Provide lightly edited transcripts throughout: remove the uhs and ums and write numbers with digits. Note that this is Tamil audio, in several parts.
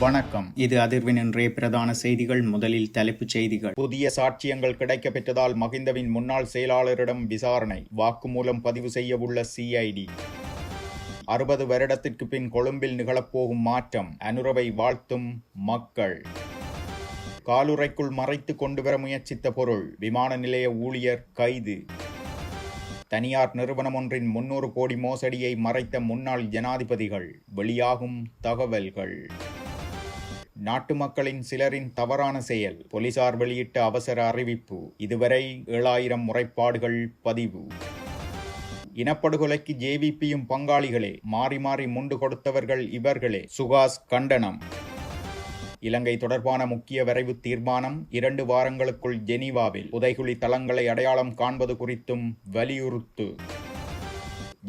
வணக்கம். இது அதிர்வின் இன்றைய பிரதான செய்திகள். முதலில் தலைப்புச் செய்திகள். புதிய சாட்சியங்கள் கிடைக்கப்பெற்றதால் மகிந்தவின் முன்னாள் செயலாளரிடம் விசாரணை, வாக்குமூலம் பதிவு செய்யவுள்ள சிஐடி. 60 வருடத்திற்கு பின் கொழும்பில் நிகழப்போகும் மாற்றம், அனுரவை வாழ்த்தும் மக்கள். காலுறைக்குள் மறைத்து கொண்டுவர முயற்சித்த பொருள், விமான நிலைய ஊழியர் கைது. தனியார் நிறுவனம் ஒன்றின் 300 கோடி மோசடியை மறைத்த முன்னாள் ஜனாதிபதிகள், வெளியாகும் தகவல்கள். நாட்டு மக்களின் சிலரின் தவறான செயல், போலீசார் வெளியிட்ட அவசர அறிவிப்பு, இதுவரை 7000 முறைப்பாடுகள் பதிவு. இனப்படுகொலைக்கு ஜேவிபியும் பங்காளிகளே, மாறி மாறி முண்டு கொடுத்தவர்கள் இவர்களே, சுகாஸ் கண்டனம். இலங்கை தொடர்பான முக்கிய வரைவு தீர்மானம் 2 வாரங்களுக்குள் ஜெனீவாவில், புதைகுழி தளங்களை அடையாளம் காண்பது குறித்தும் வலியுறுத்து.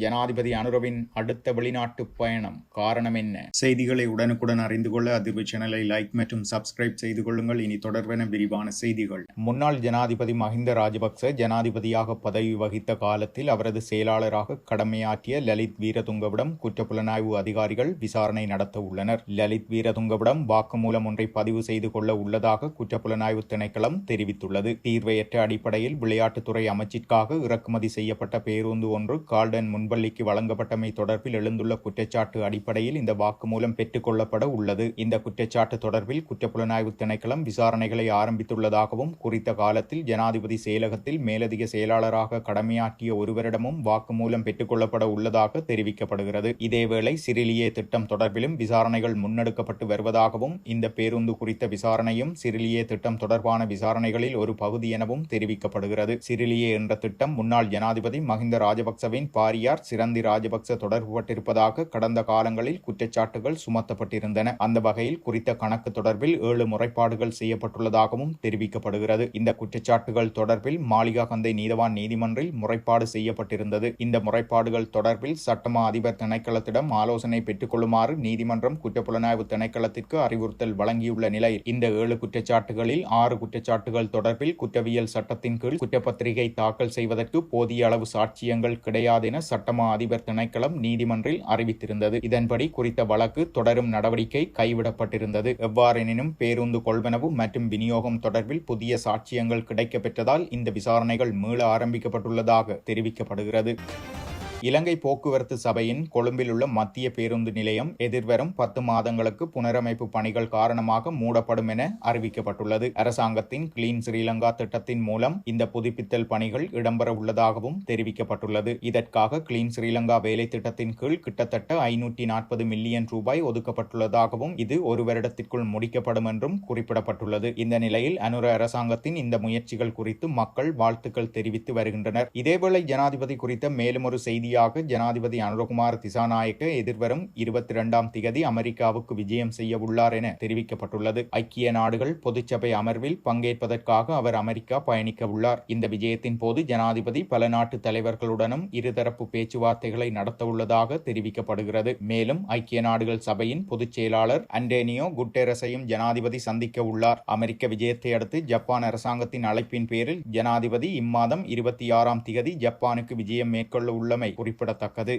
ஜனாதிபதி அனுரவின் அடுத்த வெளிநாட்டு பயணம், காரணம் என்ன? செய்திகளை உடனுக்குடன் அறிந்து கொள்ள அதிர்வு சேனலை லைக் மற்றும் சப்ஸ்கிரைப் செய்து கொள்ளுங்கள். இனி தொடர்பென விரிவான செய்திகள். முன்னாள் ஜனாதிபதி மஹிந்த ராஜபக்ச ஜனாதிபதியாக பதவி வகித்த காலத்தில் அவரது செயலாளராக கடமையாற்றிய லலித் வீரதுங்கவிடம் குற்றப்புலனாய்வு அதிகாரிகள் விசாரணை நடத்த உள்ளனர். லலித் வீரதுங்கவிடம் வாக்குமூலம் ஒன்றை பதிவு செய்து கொள்ள உள்ளதாக குற்றப்புலனாய்வு திணைக்களம் தெரிவித்துள்ளது. தீர்வையற்ற அடிப்படையில் விளையாட்டுத்துறை அமைச்சிற்காக இறக்குமதி செய்யப்பட்ட பேருந்து ஒன்று கால்டன் முன்பள்ளிக்கு வழங்கப்பட்டமை தொடர்பில் எழுந்துள்ள குற்றச்சாட்டு அடிப்படையில் இந்த வாக்குமூலம் பெற்றுக் கொள்ளப்பட உள்ளது. இந்த குற்றச்சாட்டு தொடர்பில் குற்றப்புலனாய்வு திணைக்களம் விசாரணைகளை ஆரம்பித்துள்ளதாகவும், குறித்த காலத்தில் ஜனாதிபதி செயலகத்தில் மேலதிக செயலாளராக கடமையாற்றிய ஒருவரிடமும் வாக்குமூலம் பெற்றுக் கொள்ளப்பட உள்ளதாக தெரிவிக்கப்படுகிறது. இதேவேளை சிறிலியே திட்டம் தொடர்பிலும் விசாரணைகள் முன்னெடுக்கப்பட்டு வருவதாகவும், இந்த பேருந்து குறித்த விசாரணையும் சிறிலியே திட்டம் தொடர்பான விசாரணைகளில் ஒரு பகுதி எனவும் தெரிவிக்கப்படுகிறது. சிறிலியே என்ற திட்டம் முன்னாள் ஜனாதிபதி மஹிந்த ராஜபக்சவின் பாரியார் சிரந்தி ராஜபக்ச தொடர்புபட்டிருப்பதாக கடந்த காலங்களில் குற்றச்சாட்டுகள் சுமத்தப்பட்டிருந்தன. அந்த வகையில் குறித்த கணக்கு தொடர்பில் 7 முறைப்பாடுகள் செய்யப்பட்டுள்ளதாகவும் தெரிவிக்கப்படுகிறது. இந்த குற்றச்சாட்டுகள் தொடர்பில் மாளிகாகந்தை நீதவான் நீதிமன்றில் முறைப்பாடு செய்யப்பட்டிருந்தது. இந்த முறைப்பாடுகள் தொடர்பில் சட்டமா அதிபர் திணைக்களத்திடம் ஆலோசனை பெற்றுக் கொள்ளுமாறு நீதிமன்றம் குற்றப்புலனாய்வு திணைக்களத்திற்கு அறிவுறுத்தல் வழங்கியுள்ள நிலையில் இந்த 7 குற்றச்சாட்டுகளில் 6 குற்றச்சாட்டுகள் தொடர்பில் குற்றவியல் சட்டத்தின் கீழ் குற்றப்பத்திரிகை தாக்கல் செய்வதற்கு போதிய அளவு சாட்சியங்கள் கிடையாது என சட்டமா அதிபர் திணைக்களம் நீதிமன்றில் அறிவித்திருந்தது. இதன்படி குறித்த வழக்கு தொடரும் நடவடிக்கை கைவிடப்பட்டிருந்தது. எவ்வாறெனினும் பேருந்து கொள்வனவு மற்றும் விநியோகம் தொடர்பில் புதிய சாட்சியங்கள் கிடைக்கப்பெற்றதால் இந்த விசாரணைகள் மீள ஆரம்பிக்கப்பட்டுள்ளதாக தெரிவிக்கப்படுகிறது. இலங்கை போக்குவரத்து சபையின் கொழும்பில் உள்ள மத்திய பேருந்து நிலையம் எதிர்வரும் 10 மாதங்களுக்கு புனரமைப்பு பணிகள் காரணமாக மூடப்படும் என அறிவிக்கப்பட்டுள்ளது. அரசாங்கத்தின் கிளீன் ஸ்ரீலங்கா திட்டத்தின் மூலம் இந்த புதுப்பித்தல் பணிகள் இடம்பெற உள்ளதாகவும் தெரிவிக்கப்பட்டுள்ளது. இதற்காக கிளீன் ஸ்ரீலங்கா வேலை திட்டத்தின் கீழ் கிட்டத்தட்ட 540 மில்லியன் ரூபாய் ஒதுக்கப்பட்டுள்ளதாகவும், இது 1 வருடத்திற்குள் முடிக்கப்படும் என்றும் குறிப்பிடப்பட்டுள்ளது. இந்த நிலையில் அனுர அரசாங்கத்தின் இந்த முயற்சிகள் குறித்து மக்கள் வாழ்த்துக்கள் தெரிவித்து வருகின்றனர். இதேவேளை ஜனாதிபதி குறித்த மேலும் ஒரு செய்தி, ஜனாதிபதி அனுரகுமார் திசாநாயக்க எதிர்வரும் 22ஆம் திகதி அமெரிக்காவுக்கு விஜயம் செய்ய உள்ளார் என தெரிவிக்கப்பட்டுள்ளது. ஐக்கிய நாடுகள் பொதுச்சபை அமர்வில் பங்கேற்பதற்காக அவர் அமெரிக்கா பயணிக்க உள்ளார். இந்த விஜயத்தின் போது ஜனாதிபதி பல நாட்டு தலைவர்களுடனும் இருதரப்பு பேச்சுவார்த்தைகளை நடத்த உள்ளதாக தெரிவிக்கப்படுகிறது. மேலும் ஐக்கிய நாடுகள் சபையின் பொதுச் செயலாளர் அண்டோனியோ குட்டெரஸையும் ஜனாதிபதி சந்திக்க உள்ளார். அமெரிக்க விஜயத்தை அடுத்து ஜப்பான் அரசாங்கத்தின் அழைப்பின் பேரில் ஜனாதிபதி இம்மாதம் 26ஆம் திகதி ஜப்பானுக்கு விஜயம் மேற்கொள்ள உள்ளமை குறிப்பிடத்தக்கது.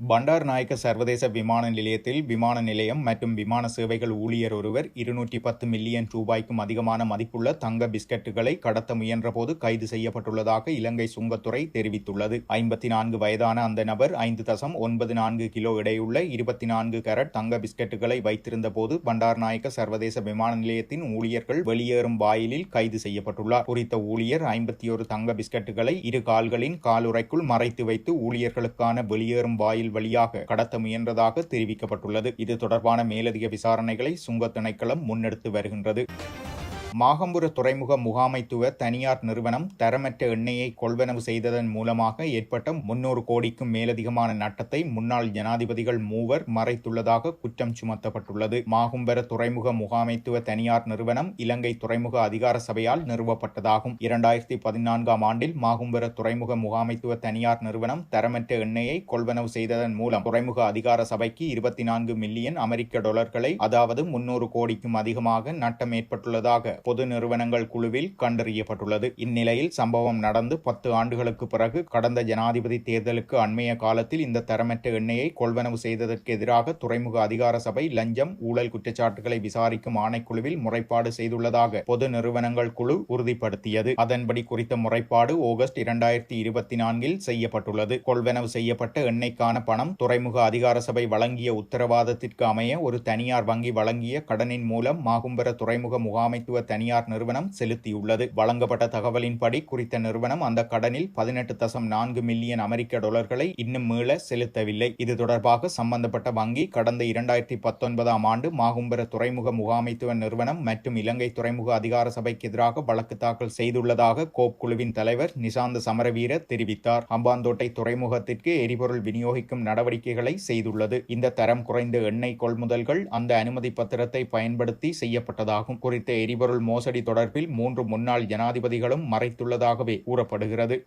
பண்டார்நாயக்க சர்வதேச விமான நிலையத்தில் விமான நிலையம் மற்றும் விமான சேவைகள் ஊழியர் ஒருவர் 210 மில்லியன் ரூபாய்க்கும் அதிகமான மதிப்புள்ள தங்க பிஸ்கட்டுகளை கடத்த முயன்றபோது கைது செய்யப்பட்டுள்ளதாக இலங்கை சுங்கத்துறை தெரிவித்துள்ளது. 54 வயதான அந்த நபர் 5.94 கிலோ எடையுள்ள 24 கேரட் தங்க பிஸ்கட்டுகளை வைத்திருந்த போது பண்டார்நாயக்க சர்வதேச விமான நிலையத்தின் ஊழியர்கள் வெளியேறும் வாயிலில் கைது செய்யப்பட்டுள்ளார். குறித்த ஊழியர் 51 தங்க பிஸ்கட்டுகளை 2 கால்களின் காலுறைக்குள் மறைத்து வைத்து ஊழியர்களுக்கான வெளியேறும் வாயில் வழியாக கடத்த முயன்றதாக தெரிவிக்கப்பட்டுள்ளது. இது தொடர்பான மேலதிக விசாரணைகளை சுங்க திணைக்களம் முன்னெடுத்து வருகின்றது. மாகம்புர துறைமுக முகாமைத்துவ தனியார் நிறுவனம் தரமற்ற எண்ணெயை கொள்வனவு செய்ததன் மூலமாக ஏற்பட்ட 300 கோடிக்கும் மேலதிகமான நட்டத்தை முன்னாள் ஜனாதிபதிகள் 3 மறைத்துள்ளதாக குற்றம் சுமத்தப்பட்டுள்ளது. மாகும்பர துறைமுக முகாமைத்துவ தனியார் நிறுவனம் இலங்கை துறைமுக அதிகார சபையால் நிறுவப்பட்டதாகும். 2014ஆம் ஆண்டில் மாகும்பர துறைமுக முகாமைத்துவ தனியார் நிறுவனம் தரமற்ற எண்ணெயை கொள்வனவு செய்ததன் மூலம் துறைமுக அதிகார சபைக்கு 24 மில்லியன் அமெரிக்க டாலர்களை, அதாவது 300 கோடிக்கும் அதிகமாக நட்டம் ஏற்பட்டுள்ளதாக பொது நிறுவனங்கள் குழுவில் கண்டறியப்பட்டுள்ளது. இந்நிலையில் சம்பவம் நடந்து 10 ஆண்டுகளுக்கு பிறகு கடந்த ஜனாதிபதி தேர்தலுக்கு அண்மைய காலத்தில் இந்த தரமற்ற எண்ணெயை கொள்வனவு செய்ததற்கு எதிராக துறைமுக அதிகார சபை லஞ்சம் ஊழல் குற்றச்சாட்டுகளை விசாரிக்கும் ஆணைக்குழுவில் முறைப்பாடு செய்துள்ளதாக பொது நிறுவனங்கள் குழு உறுதிப்படுத்தியது. அதன்படி குறித்த முறைப்பாடு ஆகஸ்ட் 2024 செய்யப்பட்டுள்ளது. கொள்வனவு செய்யப்பட்ட எண்ணெய்க்கான பணம் துறைமுக அதிகார சபை வழங்கிய உத்தரவாதத்திற்கு அமைய ஒரு தனியார் வங்கி வழங்கிய கடனின் மூலம் மாகும்பர துறைமுக முகாமைத்துவ தனியார் நிறுவனம் செலுத்தியுள்ளது. வழங்கப்பட்ட தகவலின்படி குறித்த நிறுவனம் அந்த கடனில் 18.4 மில்லியன் அமெரிக்க டாலர்களை இன்னும் மீள செலுத்தவில்லை. இது தொடர்பாக சம்பந்தப்பட்ட வங்கி கடந்த 2019 ஆண்டு மாகும்பர துறைமுக முகாமைத்துவ நிறுவனம் மற்றும் இலங்கை துறைமுக அதிகார சபைக்கு எதிராக வழக்கு தாக்கல் செய்துள்ளதாக கோப் குழுவின் தலைவர் நிசாந்த சமரவீர தெரிவித்தார். ஹம்பாந்தோட்டை துறைமுகத்திற்கு எரிபொருள் விநியோகிக்கும் நடவடிக்கைகளை செய்துள்ளது. இந்த தரம் குறைந்த எண்ணெய் கொள்முதல்கள் அந்த அனுமதி பத்திரத்தை பயன்படுத்தி செய்யப்பட்டதாகும். குறித்த எரிபொருள் மோசடி தொடர்பில் 3 முன்னாள் ஜனாதிபதிகளும் மறைத்துள்ளதாகவே கூறப்படுகிறது.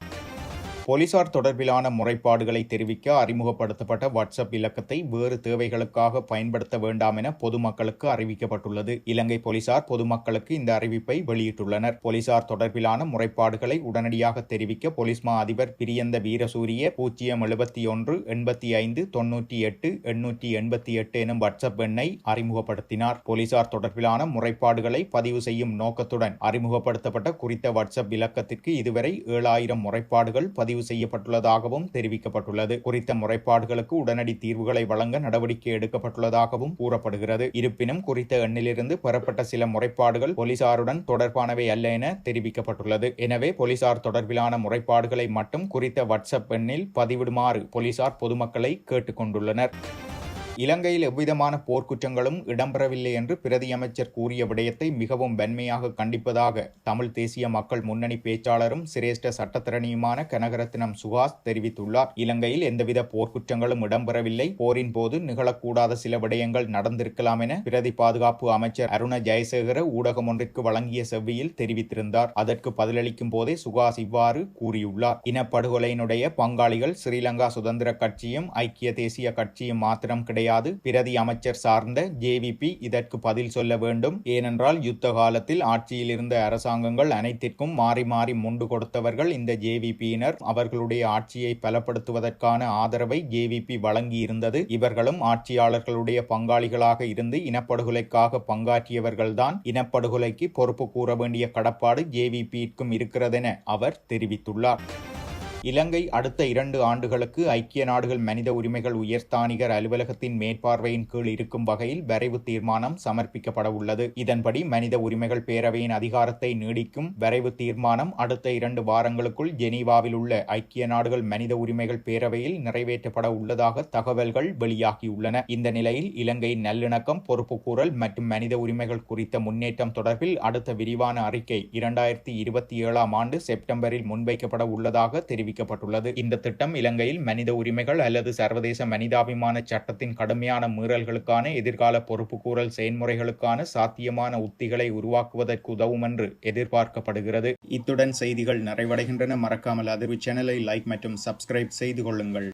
போலீசார் தொடர்பிலான முறைப்பாடுகளை தெரிவிக்க அறிமுகப்படுத்தப்பட்ட வாட்ஸ்அப் இலக்கத்தை வேறு தேவைகளுக்காக பயன்படுத்த வேண்டாம் என பொதுமக்களுக்கு அறிவிக்கப்பட்டுள்ளது. இலங்கை போலீசார் பொதுமக்களுக்கு இந்த அறிவிப்பை வெளியிட்டுள்ளனர். போலீசார் தொடர்பிலான முறைப்பாடுகளை உடனடியாக தெரிவிக்க போலீஸ் மா அதிபர் பிரியந்த வீரசூரிய 071 85 98 888 எனும் வாட்ஸ்அப் எண்ணை அறிமுகப்படுத்தினார். போலீசார் தொடர்பிலான முறைப்பாடுகளை பதிவு செய்யும் நோக்கத்துடன் அறிமுகப்படுத்தப்பட்ட குறித்த வாட்ஸ்அப் இலக்கத்திற்கு இதுவரை 7000 முறைப்பாடுகள் பதிவு செய்யப்பட்டுள்ளதாகவும் தெரிவிக்கப்பட்டுள்ளது. குறித்த முறைப்பாடுகளுக்கு உடனடி தீர்வுகளை வழங்க நடவடிக்கை எடுக்கப்பட்டுள்ளதாகவும் கூறப்படுகிறது. இருப்பினும் குறித்த எண்ணிலிருந்து பெறப்பட்ட சில முறைப்பாடுகள் போலீசாருடன் தொடர்பானவை அல்ல என தெரிவிக்கப்பட்டுள்ளது. எனவே போலீசார் தொடர்பிலான முறைப்பாடுகளை மட்டும் குறித்த வாட்ஸ்அப் எண்ணில் பதிவிடுமாறு போலீசார் பொதுமக்களை கேட்டுக் கொண்டுள்ளனர். இலங்கையில் எவ்விதமான போர்க்குற்றங்களும் இடம்பெறவில்லை என்று பிரதி அமைச்சர் கூறிய விடயத்தை மிகவும் வன்மையாக கண்டிப்பதாக தமிழ் தேசிய மக்கள் முன்னணி பேச்சாளரும் சிரேஷ்ட சட்டத்தரணியுமான கனகரத்னம் சுஹாஸ் தெரிவித்துள்ளார். இலங்கையில் எந்தவித போர்க்குற்றங்களும் இடம்பெறவில்லை, போரின் போது நிகழக்கூடாத சில விடயங்கள் நடந்திருக்கலாம் என பிரதி பாதுகாப்பு அமைச்சர் அருண ஜெயசேகர ஊடகம் ஒன்றிற்கு வழங்கிய செவ்வியில் தெரிவித்திருந்தார். அதற்கு பதிலளிக்கும் போதே சுஹாஸ் இவ்வாறு கூறியுள்ளார். இனப்படுகொலையினுடைய பங்காளிகள் ஸ்ரீலங்கா சுதந்திர கட்சியும் ஐக்கிய தேசிய கட்சியும் மாத்திரம் கிடையாது. பிரதி அமைச்சர் சார்ந்த JVP இதற்கு பதில் சொல்ல வேண்டும். ஏனென்றால் யுத்த காலத்தில் ஆட்சியில் இருந்த அரசாங்கங்கள் அனைத்திற்கும் மாறி மாறி முண்டு கொடுத்தவர்கள் இந்த JVPயினர். அவர்களுடைய ஆட்சியை பலப்படுத்துவதற்கான ஆதரவை JVP வழங்கி இருந்தது. இவர்களும் ஆட்சியாளர்களுடைய பங்காளிகளாக இருந்து இனப்படுகொலைக்காக பங்காற்றியவர்கள்தான். இனப்படுகொலைக்கு பொறுப்பு கூற வேண்டிய கடப்பாடு JVPக்கும் இருக்கிறதென அவர் தெரிவித்துள்ளார். இலங்கை அடுத்த 2 ஆண்டுகளுக்கு ஐக்கிய நாடுகள் மனித உரிமைகள் உயர்ஸ்தானிகர் அலுவலகத்தின் மேற்பார்வையின் கீழ் இருக்கும் வகையில் வரைவு தீர்மானம் சமர்ப்பிக்கப்பட உள்ளது. இதன்படி மனித உரிமைகள் பேரவையின் அதிகாரத்தை நீடிக்கும் வரைவு தீர்மானம் அடுத்த 2 வாரங்களுக்குள் ஜெனீவாவில் உள்ள ஐக்கிய நாடுகள் மனித உரிமைகள் பேரவையில் நிறைவேற்றப்பட உள்ளதாக தகவல்கள் வெளியாகியுள்ளன. இந்த நிலையில் இலங்கையின் நல்லிணக்கம், பொறுப்புக்கூறல் மற்றும் மனித உரிமைகள் குறித்த முன்னேற்றம் தொடர்பில் அடுத்த விரிவான அறிக்கை 2027 ஆண்டு செப்டம்பரில் முன்வைக்கப்பட உள்ளதாக தெரிவிக்கப்பட்டுள்ளது. இந்த திட்டம் இலங்கையில் மனித உரிமைகள் அல்லது சர்வதேச மனிதாபிமான சட்டத்தின் கடுமையான மீறல்களுக்கான எதிர்கால பொறுப்புக்கூறல் செயல்முறைகளுக்கான சாத்தியமான உத்திகளை உருவாக்குவதற்கு உதவும் என்று எதிர்பார்க்கப்படுகிறது. இத்துடன் செய்திகள் நிறைவடைகின்றன. மறக்காமல் அதிர்வு சேனலை லைக் மற்றும் சப்ஸ்கிரைப் செய்து கொள்ளுங்கள்.